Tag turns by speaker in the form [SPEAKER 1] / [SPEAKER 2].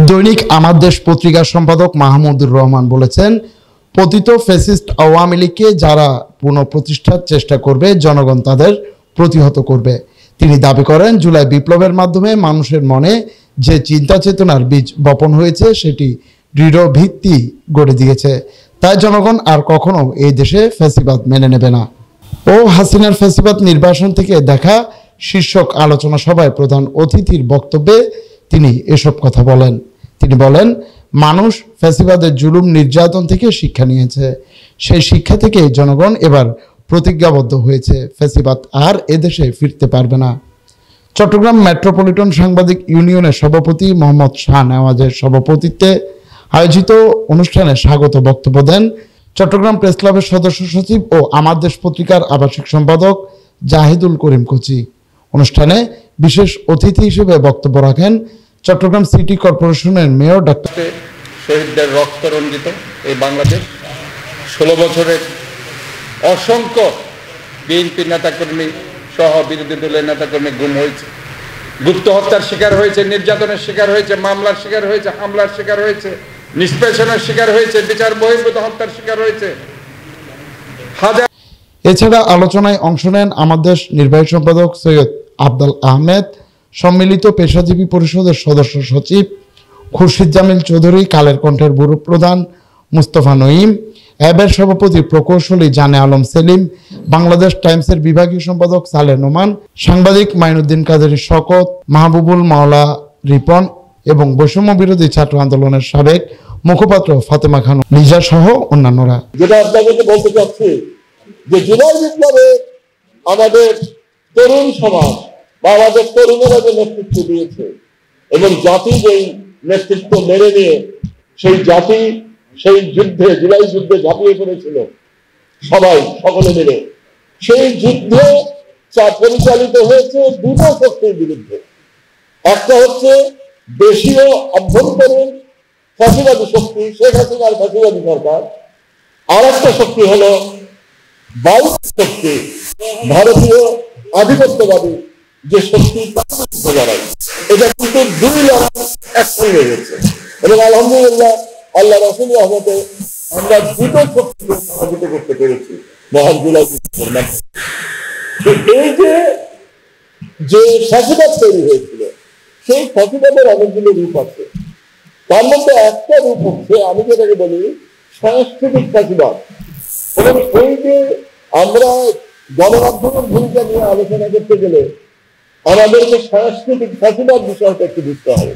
[SPEAKER 1] দৈনিক আমার দেশ পত্রিকার সম্পাদক মাহমুদুর রহমান বলেছেন, পতিত ফ্যাসিস্ট আওয়ামী লীগকে যারা পুনঃপ্রতিষ্ঠার চেষ্টা করবে, জনগণ তাদের প্রতিহত করবে। তিনি দাবি করেন, জুলাই বিপ্লবের মাধ্যমে মানুষের মনে যে চিন্তা চেতনার বীজ বপন হয়েছে সেটি দৃঢ় ভিত্তি গড়ে দিয়েছে। তাই জনগণ আর কখনো এই দেশে ফ্যাসিবাদ মেনে নেবে না। ও হাসিনার ফ্যাসিবাদ নির্বাসন থেকে দেখা শীর্ষক আলোচনা সভায় প্রধান অতিথির বক্তব্যে তিনি এসব কথা বলেন। তিনি বলেন, মানুষ ফ্যাসিবাদের জুলুম নির্যাতন থেকে শিক্ষা নিয়েছে। সেই শিক্ষা থেকে জনগণ এবার প্রতিজ্ঞাবদ্ধ হয়েছে, ফ্যাসিবাদ আর এদেশে ফিরতে পারবে না। চট্টগ্রাম মেট্রোপলিটন সাংবাদিক ইউনিয়নের সভাপতি মোহাম্মদ শাহনেওয়াজের সভাপতিত্বে আয়োজিত অনুষ্ঠানে স্বাগত বক্তব্য দেন চট্টগ্রাম প্রেস ক্লাবের সদস্য সচিব ও আমার দেশ পত্রিকার আবাসিক সম্পাদক জাহিদুল করিম কোচি। অনুষ্ঠানে বিশেষ অতিথি হিসেবে বক্তব্য রাখেন চট্টগ্রাম সিটি কর্পোরেশনের মেয়র ডাক্তার।
[SPEAKER 2] শহীদদের রক্ত রঞ্জিত এই বাংলাদেশ 16 বছরের অসংখ্য বিএনপি নেতাকর্মী সহ বিরোধী দলের নেতাকর্মী গুম হয়েছে, গুপ্ত হত্যার শিকার হয়েছে, নির্যাতনের শিকার হয়েছে, মামলার শিকার হয়েছে, হামলার শিকার হয়েছে, নিষ্পেষণের শিকার হয়েছে, বিচার বহির্ভূত হত্যার শিকার হয়েছে।
[SPEAKER 1] এছাড়া আলোচনায় অংশ নেন আমার দেশ নির্বাহী সম্পাদক সৈয়দ আব্দুল আহমেদ, সম্মিলিত পেশাজীবী পরিষদের সদস্য সচিব খুরশিদ জামিল চৌধুরী, কালের কণ্ঠের ব্যুরো প্রধান মুস্তফা নঈম, অ্যাবের সভাপতি প্রকৌশলী জানে আলম সেলিম, বাংলাদেশ টাইমসের বিভাগীয় সম্পাদক সালেহ নোমান, সাংবাদিক মাইনুদ্দিন কাদেরী শকত, মাহবুবুল মাওলা রিপন এবং বৈষম্য বিরোধী ছাত্র আন্দোলনের সাবেক মুখপাত্র ফাতেমা খানম লিজা সহ অন্যান্যরা।
[SPEAKER 3] যেটা আপনাদেরকে বলতে চাচ্ছি যে জুলাই বিপ্লবে আমাদের তরুণ সমাজ বা আমাদের তরুণেরা যে নেতৃত্ব দিয়েছে এবং জাতি যেই নেতৃত্ব মেনে নিয়ে সেই জাতি সেই যুদ্ধে, জুলাই যুদ্ধে ঝাঁপিয়ে পড়েছিল সবাই সকলে মিলে, সেই যুদ্ধ পরিচালিত হয়েছে দুটো শক্তির বিরুদ্ধে। একটা হচ্ছে দেশীয় অভ্যন্তরীণ ফ্যাসিবাদী শক্তি, শেখ হাসিনার ফ্যাসিবাদী সরকার। আর একটা শক্তি হলো বাইরের শক্তি, ভারতীয় আধিপত্যবাদী যে শক্তি লড়াই। এটা কিন্তু দুই লড়াই একসঙ্গে হয়েছে এবং আলহামদুলিল্লাহ আল্লাহ রাসূলের রহমতে আমরা দুটো শক্তিকে পরাজিত করতে পেরেছি মহান জুলাই বিপ্লবের। এই যে ফ্যাসিবাদ তৈরি হয়েছিল, সেই ফ্যাসিবাদের অনেকগুলো রূপ আছে। তার মধ্যে একটা রূপ হচ্ছে, আমি যেটাকে বলি সাংস্কৃতিক ফ্যাসিবাদ। এবং এই যে আমরা গণমাধ্যমের ভূমিকা নিয়ে আলোচনা করতে গেলে আমাদেরকে সাংস্কৃতিক ফ্যাসিবাদ বিষয়টা একটু বুঝতে হবে।